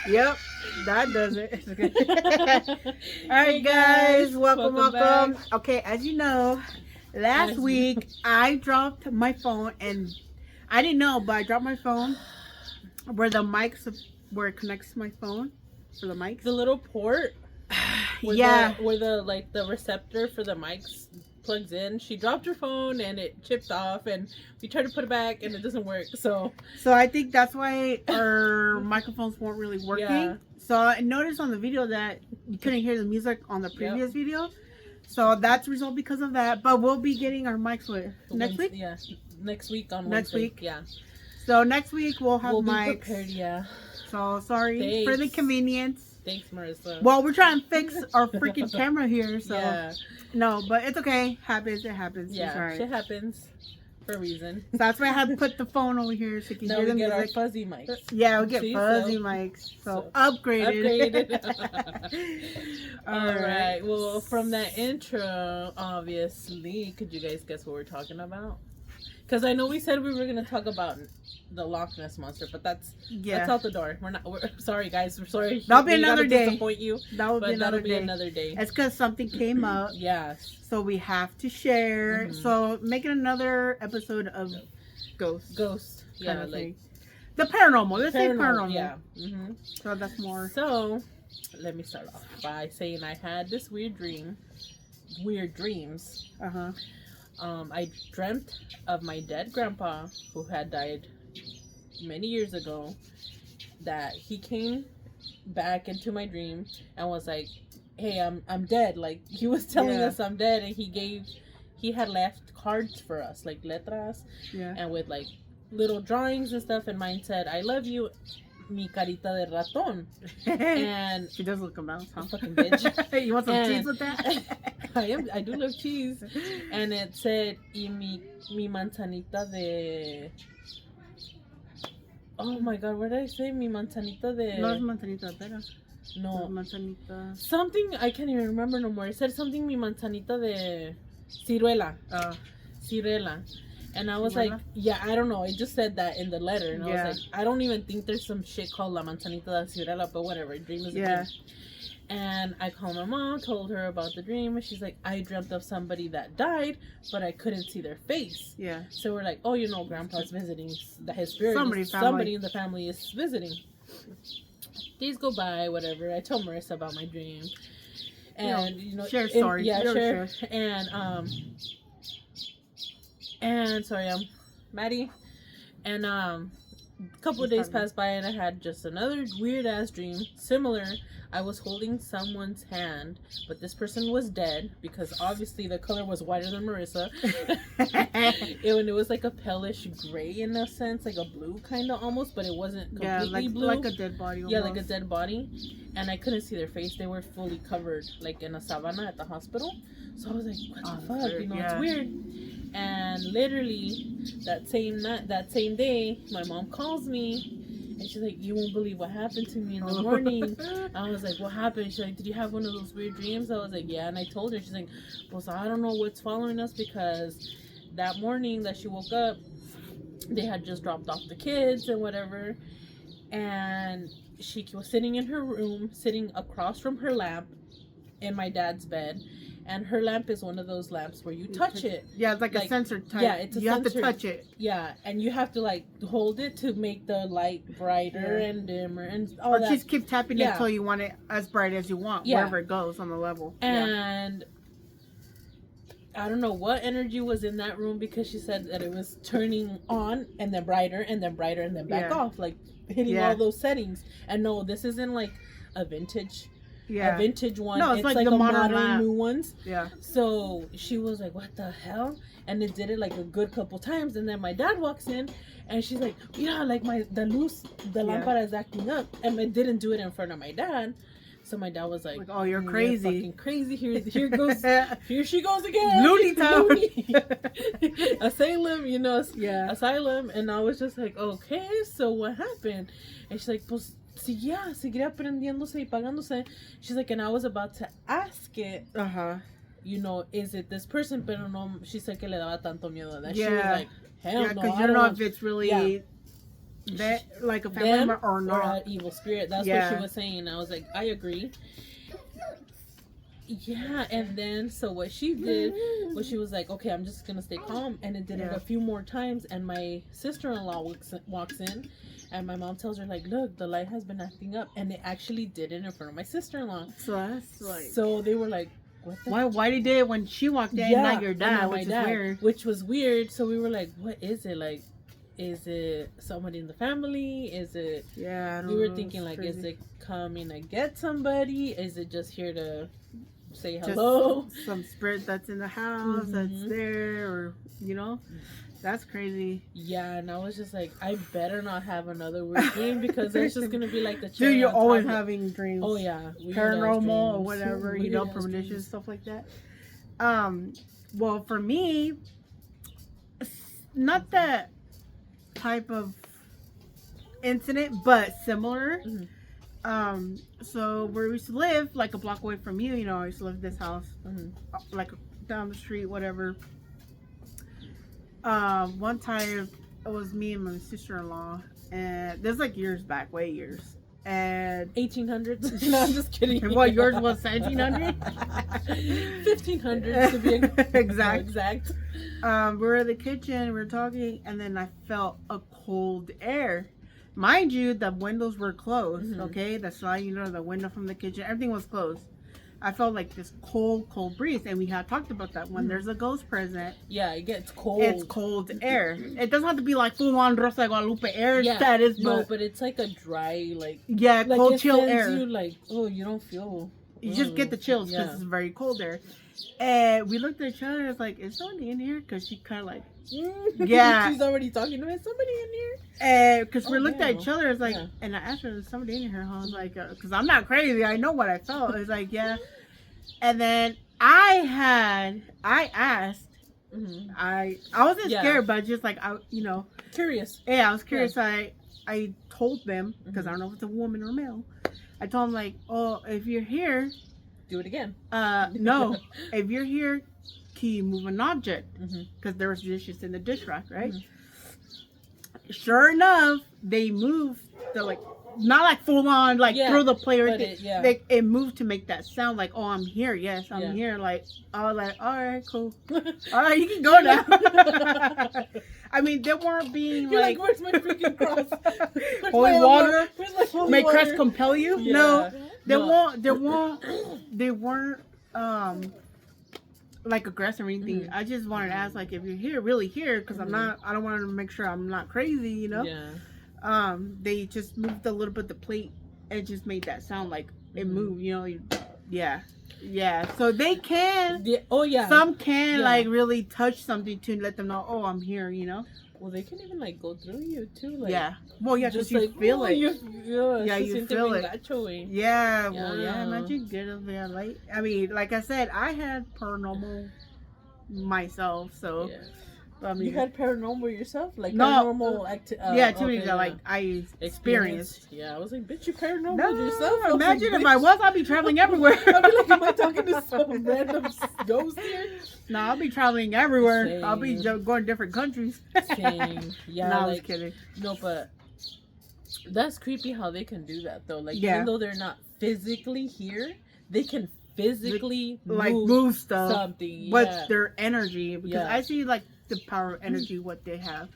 Yep, that does it. All right, guys, welcome. back. Okay, as you know, last week I dropped my phone, and I didn't know, but I dropped my phone where the mics, where it connects to my phone for the mics. The little port. Yeah, where the receptor for the mics plugs in. She dropped her phone and it chipped off, and we tried to put it back and it doesn't work. So I think that's why our microphones weren't really working. Yeah. So I noticed on the video that you couldn't hear the music on the previous video. So that's the result because of that. But we'll be getting our mics next week. Yeah, next week on next Wednesday. week. Yeah. So next week we'll have We'll be mics. prepared, yeah. So sorry for the Thanks. convenience. Thanks, Marissa. Well, we're trying to fix our freaking camera here, so Yeah. no, but it's okay. It happens. Yeah, it's all right. shit happens for a reason. So that's why I had to put the phone over here so you can Now hear the we get music. our fuzzy mics. Yeah, we get See, fuzzy so- mics. So so upgraded. All right. Well, from that intro, obviously, could you guys guess what we're talking about? Because I know we said we were going to talk about the Loch Ness monster, but that's out the door. We're sorry, guys. We're sorry. That'll be another day. Disappoint you. That'll be another day. It's because something came up. Yes. So we have to share. Mhm. So making another episode of Ghost. Yeah, like the paranormal. Let's say paranormal. Yeah. Mm-hmm. So that's more. So let me start off by saying I had this weird dreams. I dreamt of my dead grandpa who had died many years ago, that he came back into my dream and was like, hey, I'm dead. Like, he was telling us I'm dead, and he had left cards for us, like letras, and with like little drawings and stuff, and mine said, I love you, mi carita de ratón. And she does look a mouse, huh? Fucking bitch. You want some cheese with that? I do love cheese. And it said, y mi manzanita de... Oh my god, what did I say? Mi manzanita de... No es manzanita de pera. No. Es manzanita... Something, I can't even remember no more. It said something, mi manzanita de... Ciruela. Ciruela. And I was like, yeah, I don't know. It just said that in the letter. And I was like, I don't even think there's some shit called La Manzanita de Ciruela, but whatever. Dream is a dream. And I called my mom, told her about the dream, and she's like, I dreamt of somebody that died, but I couldn't see their face. Yeah. So we're like, oh, you know, Grandpa's visiting, that his spirit, somebody in the family is visiting. Days go by, whatever. I told Marissa about my dream. And, you know, share story. Yeah, share. And sorry, I'm Maddie. And a couple of days passed by, and I had just another weird ass dream. Similar, I was holding someone's hand, but this person was dead because obviously the color was whiter than Marissa. It was like a palish gray in a sense, like a blue kind of almost, but it wasn't completely blue. Like a dead body. Almost. Yeah, like a dead body. And I couldn't see their face; they were fully covered, like in a savannah at the hospital. So I was like, "What the fuck?" You know, it's weird. And literally that same day, my mom calls me, and she's like, you won't believe what happened to me in the morning. I was like, what happened? She's like, did you have one of those weird dreams? I was like, yeah. And I told her, she's like, well, so I don't know what's following us, because that morning that she woke up, they had just dropped off the kids and whatever, and she was sitting in her room, sitting across from her lamp in my dad's bed. And her lamp is one of those lamps where you touch it. Yeah, it's like a sensor type. Yeah, it's a you sensor. You have to touch it. Yeah, and you have to like hold it to make the light brighter and dimmer and all that. Or just keep tapping it until you want it as bright as you want, wherever it goes on the level. And I don't know what energy was in that room, because she said that it was turning on and then brighter and then brighter and then back off, like hitting all those settings. And no, this isn't like a vintage one. No, it's like the modern new ones. Yeah. So she was like, what the hell? And it did it like a good couple times, and then my dad walks in, and she's like, yeah, like the lámpara is acting up, and it didn't do it in front of my dad. So my dad was like, oh, you're crazy. You're fucking crazy. Here goes, here she goes again. Looney Town. Asylum, you know, asylum. And I was just like, okay, so what happened? And she's like, pues, seguía prendiéndose y pagándose. She's like, and I was about to ask it, you know, is it this person? Pero no, she said que le daba tanto miedo that she was like, hell no. Because you don't know if it's really that like a family them member or not. Or an evil spirit. That's what she was saying. I was like, I agree. Yeah, and then so what she did was she was like, okay, I'm just gonna stay calm, and it did it a few more times, and my sister-in-law walks in, and my mom tells her like, look, the light has been acting up, and it actually did it in front of my sister-in-law. So that's like, so they were like, what the why they did it when she walked in, and not your dad, which was weird. So we were like, what is it like? Is it somebody in the family? Is it? Yeah, I don't we were know, thinking like, crazy. is it coming to get somebody? Is it just here to say hello? Just some spirit that's in the house that's there, or that's crazy. Yeah, and I was just like, I better not have another weird dream because it's just gonna be like the dude, you're always having dreams. Oh yeah, paranormal or whatever, premonition stuff like that. Well, for me, not that type of incident, but similar. So where we used to live, like a block away from you, I used to live in this house, like down the street, whatever. One time it was me and my sister-in-law, and this like years back, way years, and 1800s. No, I'm just kidding. What, yours was 1700? 1500s to be exact. We were in the kitchen, we were talking, and then I felt a cold air. Mind you, the windows were closed, okay? The slide, the window from the kitchen, everything was closed. I felt like this cold breeze, and we had talked about that. When there's a ghost present, yeah, it gets cold. It's cold air. It doesn't have to be like full on Rosa de Guadalupe air status, but it's like a dry, like cold chill air. You like, oh, you don't feel. You just get the chills because it's very cold air. And we looked at each other. It's like, is somebody in here? Because she kind of like, yeah. She's already talking to me. Is somebody in here? And because we looked at each other, it's like, and I asked her, is somebody in here? I was like, because I'm not crazy. I know what I felt. It's like, yeah. And then I asked. I wasn't scared, but just like curious. Yeah, I was curious. I told them, because I don't know if it's a woman or male. I told them like, oh, if you're here, do it again. No, if you're here, can you move an object? Because there was dishes in the dish rack, right? Sure enough, they moved. They're like, not like full on, like throw the plate or anything. It moved to make that sound like, oh, I'm here. Yes, I'm here. Like, I was like, all right, cool. All right, you can go now. I mean, they weren't being You're like, where's my freaking cross? Holy water? Where's my May water? Christ compel you? Yeah. No, they weren't like aggressive or anything. I just wanted to ask, like, if you're here, really here, because I don't want to make sure I'm not crazy, Yeah. They just moved a little bit the plate and just made that sound like it moved, yeah. So they can. Some can like really touch something to let them know, oh, I'm here, Well, they can even like go through you too, like. Yeah. Well, yeah, just you like, feel it. You feel it. Yeah. Well, yeah. Imagine get up there late. I mean, like I said, I had paranormal myself, so. Yeah. I mean, you had paranormal yourself, like paranormal activities that like I experienced. Yeah, I was like, bitch, you paranormal yourself. Imagine if I was, I'd be traveling everywhere. I'd be like, am I talking to some random ghost here? No, I'll be traveling everywhere. Same. I'll be going to different countries. Same. Yeah, no, I was kidding. No, but that's creepy how they can do that though. Like even though they're not physically here, they can physically move stuff, something with their energy. Because I see like the power of energy, what they have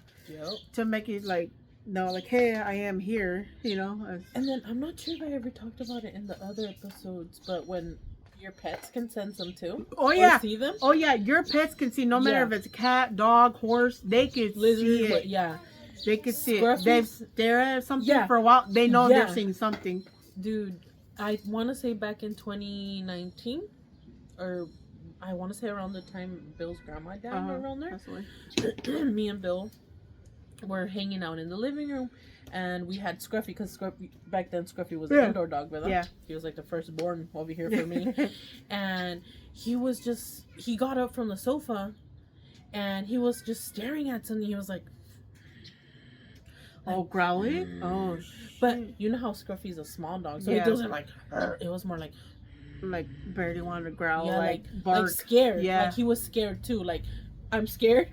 to make it like, no, like, hey, I am here, And then I'm not sure if I ever talked about it in the other episodes, but when your pets can sense them too. Oh yeah, or see them. Oh yeah, your pets can see no matter if it's a cat, dog, horse. They can see it. Yeah, they can see it. They've stared at something for a while. They know they're seeing something. Dude, I want to say back in 2019, or I want to say around the time Bill's grandma died, around there. Me and Bill were hanging out in the living room, and we had Scruffy, because back then Scruffy was an indoor dog, brother. Yeah, he was like the firstborn over here for me, and he got up from the sofa, and he was just staring at something. He was like, growling. Oh, shit. But you know how Scruffy's a small dog, so it wasn't like. It was more like barely wanted to growl, like bark. Like scared. Yeah, like he was scared too. Like, I'm scared,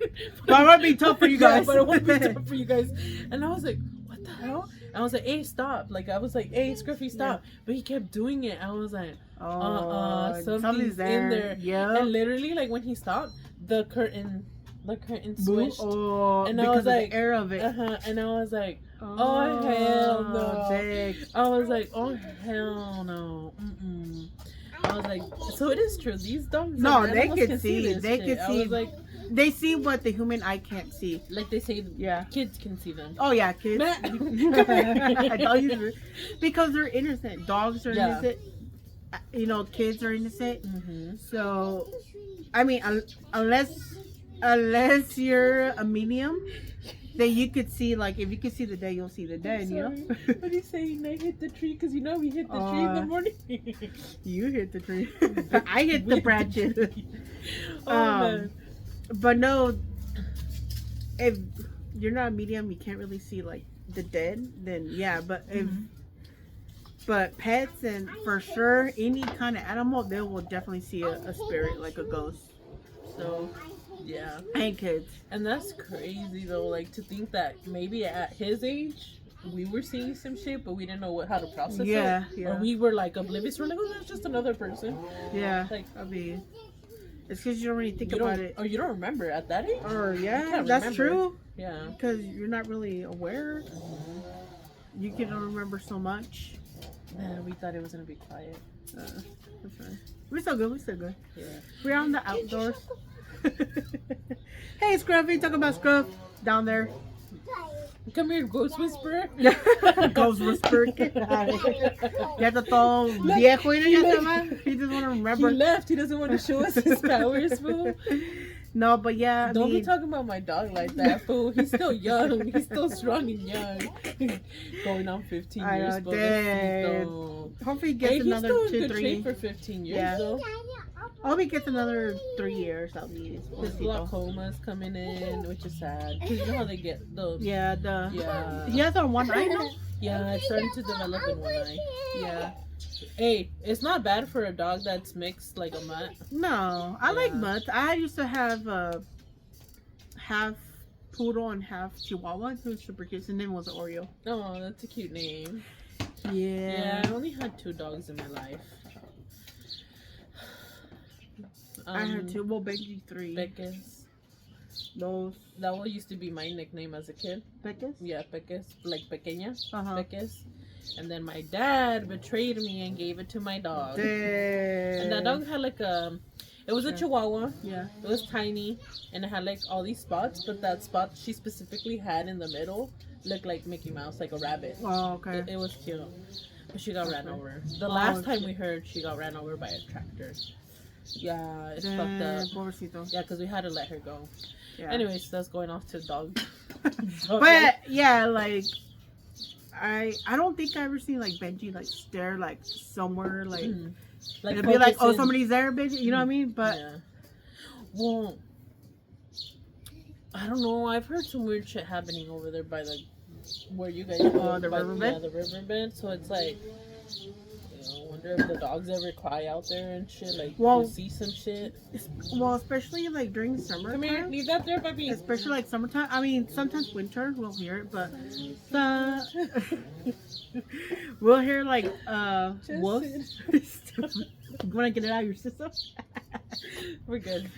but it would be tough for you guys. But it would be tough for you guys. And I was like, what the the hell? I was like, hey, stop. Like, I was like, hey, Scruffy, stop. Yeah. But he kept doing it. I was like, something's something's in there. Yeah. And literally, like, when he stopped, the curtain switched. Oh, and because I was of like, the air of it. And I was like, oh hell no. Dang. I was like, oh hell no. I was like, so it is true. These dogs. No, and they animals can see. this They shit. can I see. was like, they see what the human eye can't see. like they say, Yeah. kids can see them. Oh yeah, kids. Come here. I told you, because they're innocent. Dogs are Yeah. innocent. You know, kids are innocent. Mm-hmm. So, I mean, unless you're a medium, then you could see, like, if you could see the dead, you'll see the dead. You know. What are you saying? I hit the tree because you know we hit the tree in the morning. You hit the tree. I hit the branches. Man. But no, if you're not a medium, you can't really see like the dead. Then yeah, but if but pets and for sure any kind of animal, they will definitely see a spirit, like a ghost. So Yeah. and kids. And that's crazy though, like to think that maybe at his age we were seeing some shit but we didn't know how to process Yeah, it. yeah. Or we were like oblivious. We're like, oh, that's just another person. Yeah, Like, I mean, it's because you don't really think you about don't, it. or you don't remember at that age. Or yeah, can't that's remember. true. Yeah. Because you're not really aware. You can remember so much. Man, we thought it was gonna be quiet. That's right. We're so good. We're so good. Yeah. We're on the outdoors. Hey, Scruffy, talk about Scruff down there. Come here, ghost whisperer. Ghost whisper. Ya está todo viejo. He doesn't want to He remember. left. He doesn't want to show us his powers, fool. No, but yeah. I Don't mean, be talking about my dog like that, fool. He's still young. He's still strong and young. Going on 15 I years, know, but dang. Hopefully he gets he's another still in 2, good 3. shape for 15 years, Yeah. though. I hope he gets another 3 years at least. His glaucoma's coming in, which is sad. Because you know how they get the... Yeah, Yeah. he has on one eye now? Yeah, it's starting to develop in one eye. Yeah. Hey, it's not bad for a dog that's mixed like a mutt. No, I like Yeah. mutts. I used to have half poodle and half chihuahua. He was super cute. His name was Oreo. Oh, that's a cute name. Yeah. Yeah, I only had 2 dogs in my life. I had 2. Well, Benji 3. Becas. Those. That one used to be my nickname as a kid. Becas? Yeah, Becas. Like pequeña. Uh-huh. Becas. And then my dad betrayed me and gave it to my dog. Dang. And that dog had like a... It was a chihuahua. Yeah. It was tiny. And it had like all these spots. But that spot she specifically had in the middle looked like Mickey Mouse, like a rabbit. Oh, okay. It was cute. But she got ran over. The Oh, last time shit. we heard, she got ran over by a tractor. Yeah, it's Dang, fucked up. pobrecito. Yeah, because we had to let her go. Yeah. Anyways, that's going off to dog. But yeah, like I don't think I ever seen like Benji like stare like somewhere like Like it'd be like, oh, focusing. somebody's there, Benji. You know what I mean? But Yeah. Well, I don't know. I've heard some weird shit happening over there by the where you guys go. The by, riverbed? Yeah, the riverbed. So it's like, you know, I wonder if the dogs ever cry out there and shit. Like, Well- you see some shit. well, especially like during summer. Come here, leave that there, puppy. Especially like summertime. I mean, sometimes winter we'll hear it, but we'll hear like wolves. You want to get it out of your system? We're good.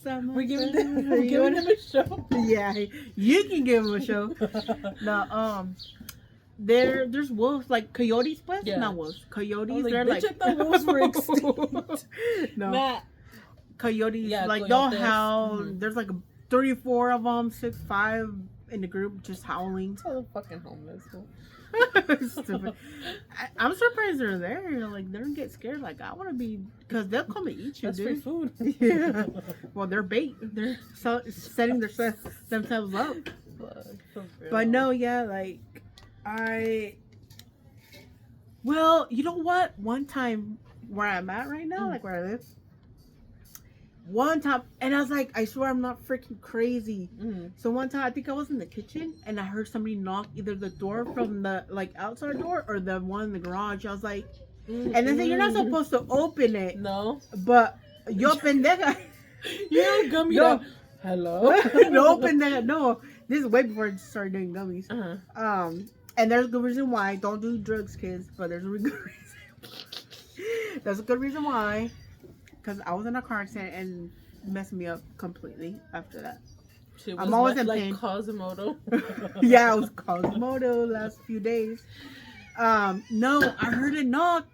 Summer, We're giving them, summer, we're giving them a show. Yeah, you can give them a show. No, there's wolves like coyotes, but Yeah. not wolves. Coyotes, I was like, they're bitch, like I thought wolves were extinct. No, Matt. coyotes, Yeah, like they'll coyotes. howl. Mhm. There's like 3 or 4 of them, 6, 5 in the group, just howling. Tell the fucking homeless. Fool. Stupid. I'm surprised they're there. You know, like they don't get scared. Like I want to be, because they'll come and eat you, That's free dude. food. Yeah. Well, they're bait. They're setting themselves up. Fuck, for real. But no, yeah, like well, you know what? One time where I'm at right now, like where I live, one time, and I was like, I swear I'm not freaking crazy. Mhm. So one time, I think I was in the kitchen and I heard somebody knock either the door from the like outside door or the one in the garage. I was like, and they say you're not supposed to open it, No. but yo pendeja. You're gummy. No. Hello. No, pendeja. No, This is way before I started doing gummies. And there's a good reason why. Don't do drugs, kids. But there's a good reason. There's a good reason why. Because I was in a car accident and messed me up completely after that. I'm always in pain. Quasimodo. Yeah, I was Quasimodo last few days. No, I heard it knock.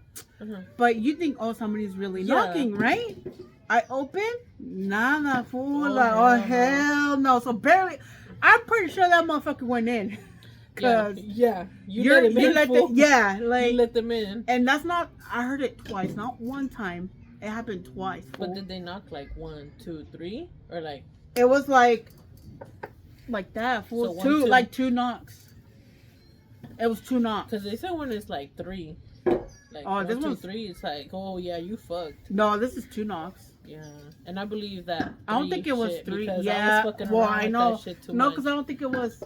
But you think, oh, somebody's really knocking, right? I open, nada, fool. Oh, hell no. So barely, I'm pretty sure that motherfucker went in. Yeah. You let them in. And that's not, I heard it twice, not one time. It happened twice. Fool. But did they knock like 1, 2, 3? Or like? It was like that, fool. So two, like 2 knocks. It was 2 knocks. Because they said when it's like 3. Like, oh, this 1, 2, 3, it's like, oh yeah, you fucked. No, this is 2 knocks. Yeah, and I believe that. I don't think it was 3. Yeah, I know. No, because I don't think it was.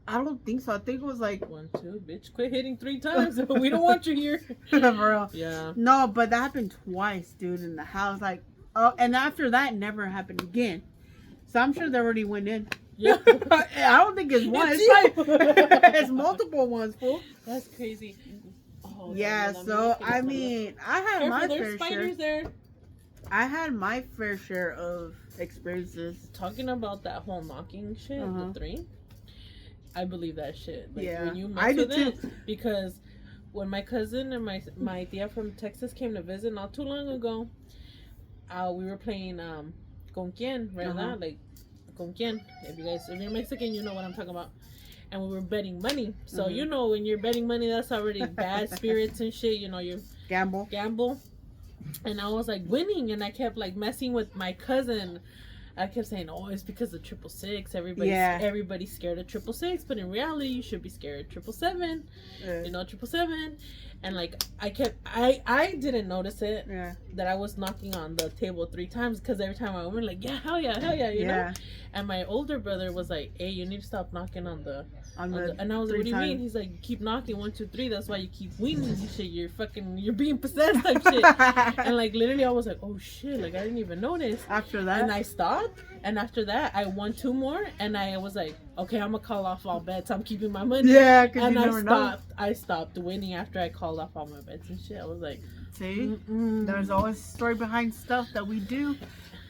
I don't think so. I think it was like 1, 2. Bitch, quit hitting 3 times. We don't want you here. For real. Yeah. No, but that happened twice, dude, in the house. Like, oh, and after that, never happened again. So I'm sure they already went in. Yeah. I don't think it's one. It's multiple ones, fool. That's crazy. Oh, yeah. So I mean, I had my fair spiders share. There. I had my fair share of experiences. Talking about that whole knocking shit, the 3, I believe that shit. Like, yeah, when you mess with it, because when my cousin and my tia from Texas came to visit not too long ago, we were playing con quien, right now, like con quien. If you're Mexican, you know what I'm talking about. And we were betting money. So you know when you're betting money, that's already bad spirits and shit. You know, you gamble. And I was like winning, and I kept like messing with my cousin. I kept saying, "Oh, it's because of 666. Everybody's scared of 666, but in reality, you should be scared of 777. You know, 777." And like I didn't notice it that I was knocking on the table 3 times because every time I went like, yeah, hell yeah, you know. And my older brother was like, "Hey, you need to stop knocking on the." And I was like, "What do you mean?" He's like, "You keep knocking 1, 2, 3. That's why you keep winning and shit. You're being possessed type shit." And like literally, I was like, "Oh shit!" Like I didn't even notice. After that, and I stopped. And after that, I won 2 more, and I was like, "Okay, I'm gonna call off all bets. I'm keeping my money." Yeah, because you never know. I stopped winning after I called off all my bets and shit. I was like, "See, there's always a story behind stuff that we do."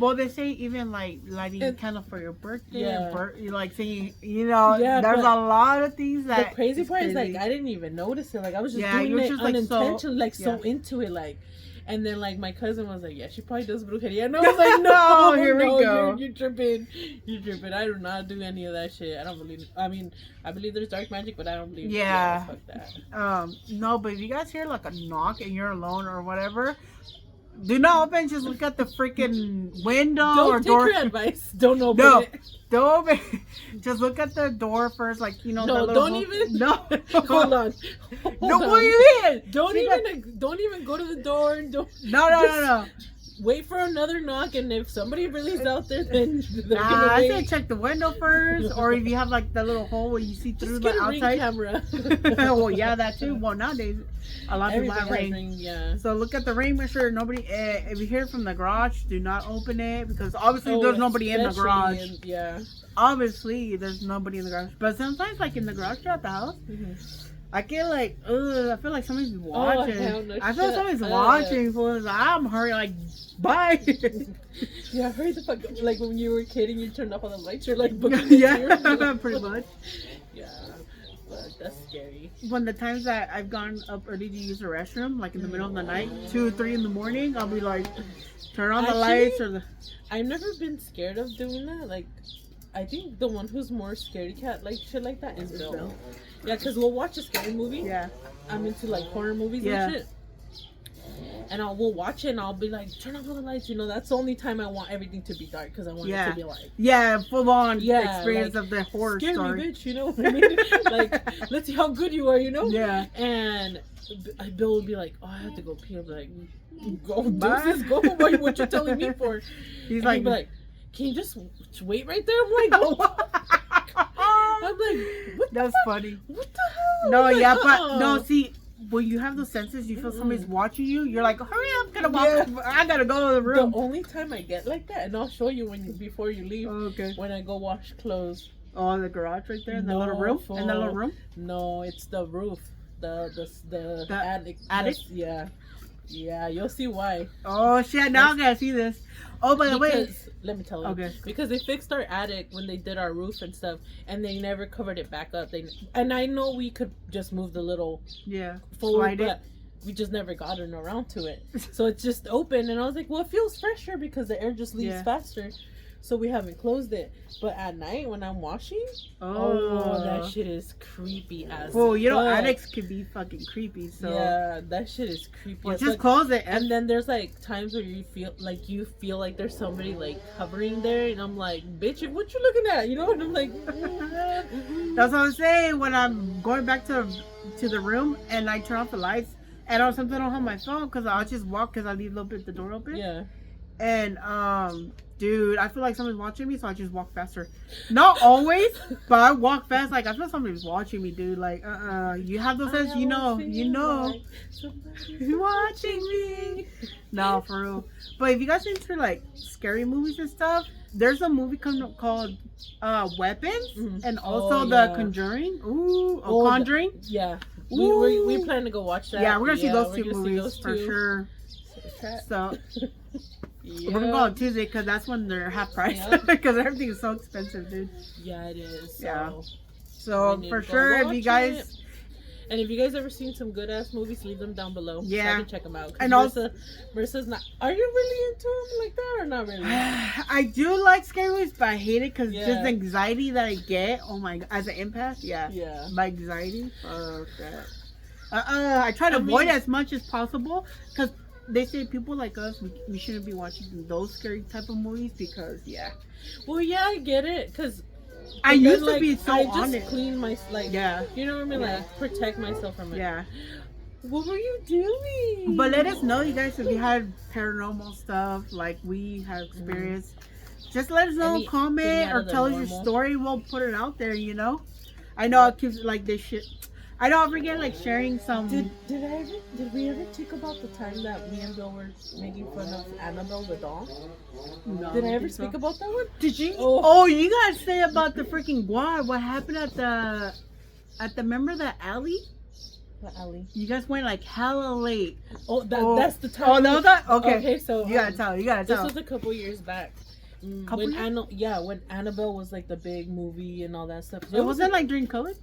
Well, they say even like lighting a candle for your birthday, like saying, you know, there's a lot of things that. The crazy part is like I didn't even notice it. Like I was just doing it unintentionally, so into it, like. And then, like, my cousin was like, yeah, she probably does brujeria. And I was like, no, here we go. You're tripping. You're tripping. I do not do any of that shit. I don't believe I mean, I believe there's dark magic, but I don't believe fuck that. No, but if you guys hear, like, a knock and you're alone or whatever, do not open. Just look at the freaking window or door. Don't take her advice. Don't open it. Don't open. Just look at the door first, like, you know. No, don't even. No. Hold on. What do you mean? Don't even go to the door. And don't. No. Wait for another knock, and if somebody really is out there, then I say check the window first, or if you have like the little hole where you see through the outside camera. Well, yeah, that too. Well, nowadays a lot of people have ring. Yeah. So look at the ring. Make sure nobody. If you hear it from the garage, do not open it because obviously there's nobody in the garage. Obviously, there's nobody in the garage. But sometimes, like in the garage or at the house. I get like, I feel like somebody's watching. I feel like somebody's watching. I'm hurrying, like, bye. Yeah, hurry the fuck up. Like when you were a kid and you turned off all the lights, you're like, yeah, pretty much. Yeah, but that's scary. When the times that I've gone up early to use the restroom, like in the middle of the night, 2 or 3 in the morning, I'll be like, turn on the lights or the. I've never been scared of doing that. Like, I think the one who's more scaredy cat, like shit like that, is Bill. Yeah, because we'll watch a scary movie. Yeah. I'm into like horror movies and shit. And we'll watch it and I'll be like, turn off all the lights. You know, that's the only time I want everything to be dark because I want it to be like. Yeah, full on experience of the horror scare story. Me, bitch, you know what I mean? Like, let's see how good you are, you know? Yeah. And Bill would be like, oh, I have to go pee. I'll be like, go, deuces, go. What you telling me for? He'd be like, can you just wait right there? I'm like, I'm like, what that's funny. What the hell? No, yeah, but no, see, when you have those senses, you feel somebody's watching you. You're like, hurry up, I gotta go to the room. The only time I get like that, and I'll show you before you leave. Okay. When I go wash clothes, Oh, the garage right there, in the little room, in the little room. No, it's the roof, the attic. Attic. Yeah, you'll see why. Oh shit! Now I gotta see this. Oh, by the way, let me tell you. Okay. Because they fixed our attic when they did our roof and stuff, and they never covered it back up. And I know we could just move the little forward, but we just never gotten around to it. So it's just open, and I was like, well, it feels fresher because the air just leaves faster. So we haven't closed it. But at night when I'm washing, that shit is creepy as well, you know, attics can be fucking creepy. So yeah, that shit is creepy. Well, just close it. And then there's like times where you feel like there's somebody like hovering there, and I'm like, bitch, what you looking at? You know, and I'm like, that's what I'm saying. When I'm going back to the room and I turn off the lights, and sometimes I don't have my phone because I'll just walk because I leave a little bit the door open. Yeah. And dude, I feel like someone's watching me, so I just walk faster. Not always, but I walk fast. Like I feel somebody's watching me, dude. Like you have those sense, you know, like somebody's watching me. No, for real. But if you guys into like scary movies and stuff, there's a movie called Weapons, and also The Conjuring. Conjuring. Yeah. We plan to go watch that. Yeah, we're gonna see those two movies for sure. So we're gonna go on Tuesday because that's when they're half price because everything is so expensive, dude. Yeah, it is. So for sure, if you guys and if you guys ever seen some good ass movies, leave them down below. Yeah, so I can check them out. And also, Marissa's not. Are you really into them like that or not really? I do like scary movies, but I hate it because just the anxiety that I get. Oh my god, as an empath, yeah, my anxiety. Oh god. I try to avoid it as much as possible because they say people like us, we shouldn't be watching those scary type of movies because well, yeah, I get it because I used to be so on it. Clean my you know what I mean, like protect myself from it. Yeah. What were you doing? But let us know, you guys, if you had paranormal stuff like we have experienced. Just let us know, comment or tell us your story. We'll put it out there. You know, I know it keeps like this shit. I don't forget like sharing some. Did we ever talk about the time that me and Bill were making fun of Annabelle the doll? No. Did I ever speak about that one? Did you? Oh, you gotta say about the freaking guard. What happened at the remember that alley? What alley? You guys went like hella late. Oh, that's the time. Oh, no, that okay. Okay, so you gotta tell. This was a couple years back. When Annabelle was like the big movie and all that stuff. So it wasn't like during COVID,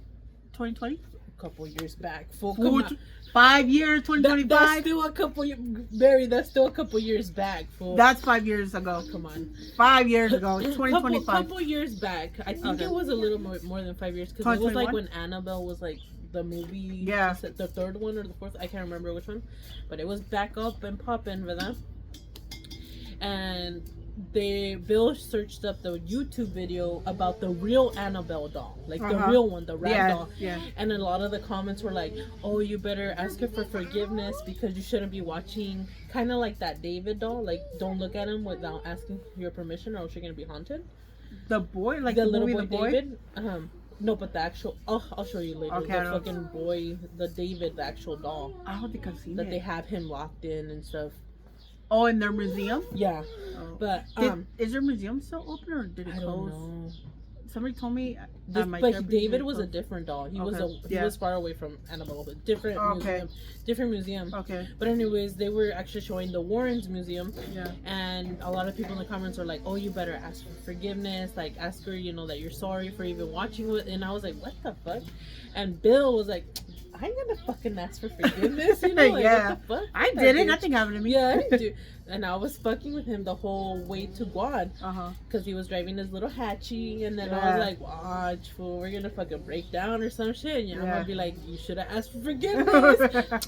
2020. Couple years back. 5 years, 2025. That's still a couple. Barry, that's still a couple years back. Fool. That's 5 years ago. Come on, 5 years ago. 2025. Couple years back. I think it was a little more than 5 years because it was like when Annabelle was like the movie. Yeah. The third one or the fourth. I can't remember which one, but it was back up and popping, ¿verdad? And Bill searched up the YouTube video about the real Annabelle doll, like the real one, the rat doll. Yeah. And a lot of the comments were like, "Oh, you better ask her for forgiveness because you shouldn't be watching." Kind of like that David doll, like don't look at him without asking your permission, or else you're gonna be haunted. The boy, like the little boy David. No, but the actual. Oh, I'll show you later. Okay, the fucking boy, the David, the actual doll. I don't think I've seen that. They have him locked in and stuff. Oh, in their museum? Yeah. Oh. But is their museum still open or did it close? I don't know. Somebody told me. But David was a different doll. He was far away from Annabelle, but different museum. Okay. But anyways, they were actually showing the Warrens Museum. Yeah. And a lot of people in the comments were like, "Oh, you better ask for forgiveness. Like, ask her, you know, that you're sorry for even watching it." And I was like, "What the fuck?" And Bill was like, I ain't gonna fucking ask for forgiveness, you know? Like, yeah. What the fuck? I didn't. Nothing happened to me. Yeah, I didn't do. And I was fucking with him the whole way to Guad. Because he was driving his little hatchie, and then I was like, watch, fool, we're gonna fucking break down or some shit. And I'm gonna be like, you should have asked for forgiveness.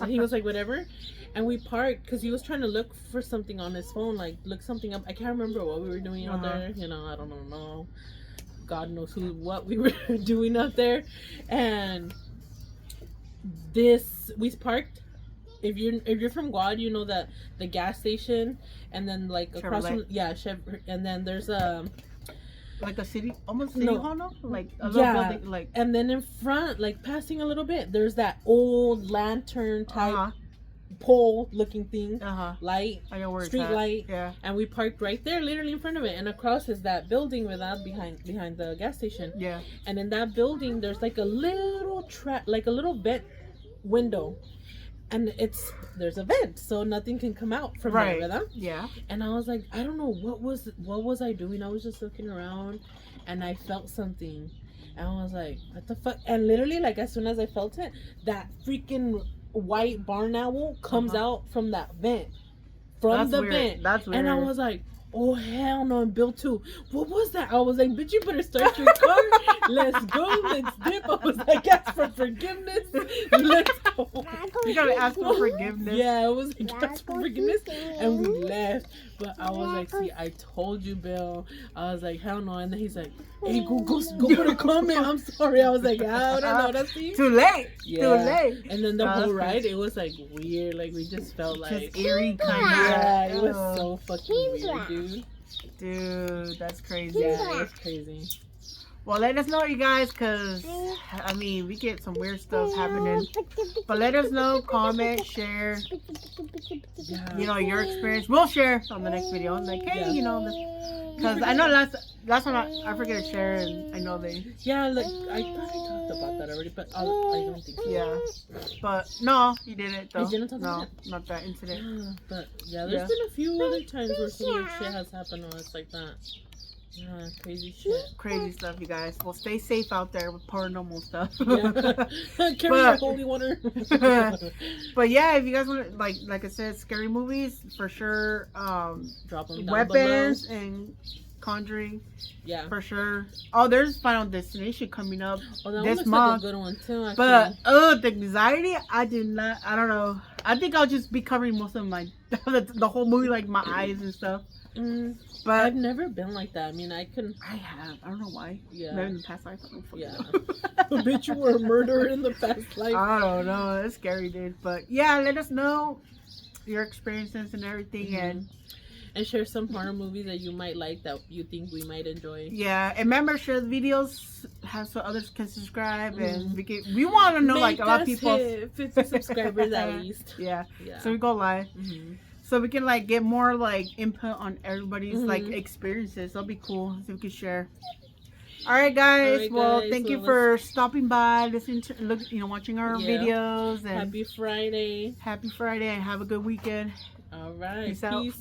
And he was like, whatever. And we parked because he was trying to look for something on his phone, like look something up. I can't remember what we were doing out there. You know, I don't know. God knows what we were doing out there. And we parked. If you're from Guad, you know that the gas station, and then like across from and then there's like a city, almost city hall, no? Like a little building, like. And then in front, like passing a little bit, there's that old lantern type pole looking thing, Uh-huh. light, I know where street it's at. light. Yeah. And we parked right there, literally in front of it. And across is that building with that behind the gas station. Yeah. And in that building, there's like a little like a little vent window, and there's a vent, so nothing can come out from there, ¿verdad? Yeah. And I was like, I don't know what was I doing. I was just looking around, and I felt something, and I was like, what the fuck? And literally, like as soon as I felt it, that freaking white barn owl comes out from that vent, That's the weird. vent. That's weird. And I was like, oh hell no. And Bill too, what was that? I was like, bitch, you better start your car. Let's go, let's dip. I was like, ask for forgiveness. Let's go. You gotta ask for forgiveness. Yeah, I was like, ask for forgiveness, and we left. But I was like, see, I told you, Bill. I was like, hell no. And then he's like, hey, go put a comment. I'm sorry. I was like, I don't know. That's you. Too late. Yeah. Too late. And then the whole ride, it was like weird. Like we just felt like just eerie kind of. Yeah, it was so fucking weird, dude. Dude, that's crazy. Yeah, it was crazy. Well, let us know, you guys, because, I mean, we get some weird stuff happening. But let us know, comment, share, Yeah. you know, your experience. We'll share on the next video. Like, hey, Yeah. you know, because I know last time I forget to share, and I know they. Yeah, like I thought I talked about that already, but I don't think so. Yeah. But, no, you didn't, though. I didn't talk no, about it? not that incident. Yeah, but yeah, there's been a few other times where some weird shit has happened or it's like that. Yeah, crazy shit. Crazy stuff, you guys. Well, stay safe out there with paranormal stuff. Yeah. Carry your holy water. But yeah, if you guys want, like I said, scary movies for sure. Drop them down Weapons below. and Conjuring. Yeah. For sure. Oh, there's Final Destination coming up Oh, that this one looks month. like a good one too. Actually. But the anxiety, I don't know. I think I'll just be covering most of my the whole movie, like my eyes and stuff. But I've never been like that. I mean, I have. I don't know why. Yeah. Maybe in the past life. I don't fucking Yeah. know. Bitch, you were a murderer in the past life. I don't know. It's scary, dude. But yeah, let us know your experiences and everything, and share some horror movies that you might like that you think we might enjoy. yeah, and remember, share the videos so others can subscribe, and we want to know, Make like, a lot of us people hit 50 subscribers at least. Yeah. Yeah. So we go live, so we can like get more like input on everybody's like experiences. That'll be cool. So we can share. All right, guys. Well, thank you for stopping by, listening to, watching our videos. And happy Friday. Happy Friday, and have a good weekend. All right. Peace out. Peace.